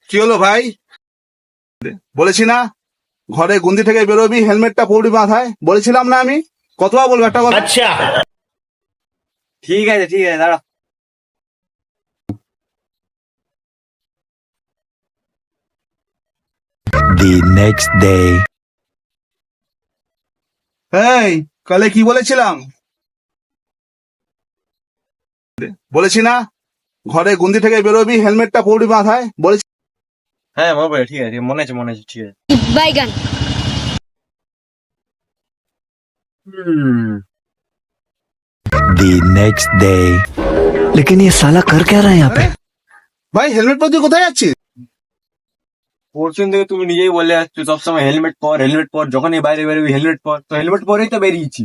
কি হলো ভাই? বলেছি না ঘরে গুন্দি থেকে বেরোবি, হেলমেটটা পরবি মাথায়। বলেছিলাম না আমি? কতবার বলবো একটা কথা? अच्छा। ঠিক আছে দাঁড়া। The next day. এই কালে কি বলেছিলাম? বলেছি না ঘরে গুন্দি থেকে বেরোবি, হেলমেটটা পরবি মাথায়। বলেছি হ্যাঁ মনে ঠিক আছে, মনে আছে ঠিক আছে। বাইগান। The next day. लेकिन ये साला कर क्या रहा है यहाँ पे? ভাই হেলমেট পরে তুই কোথায় যাচ্ছিস? পরশুদিন থেকে তুমি নিজেই বলে যাচ্ছ সবসময় হেলমেট পর, যখনই বাইরে বেরোবি হেলমেট পর, তো হেলমেট পরেই তো বেরিয়েছি।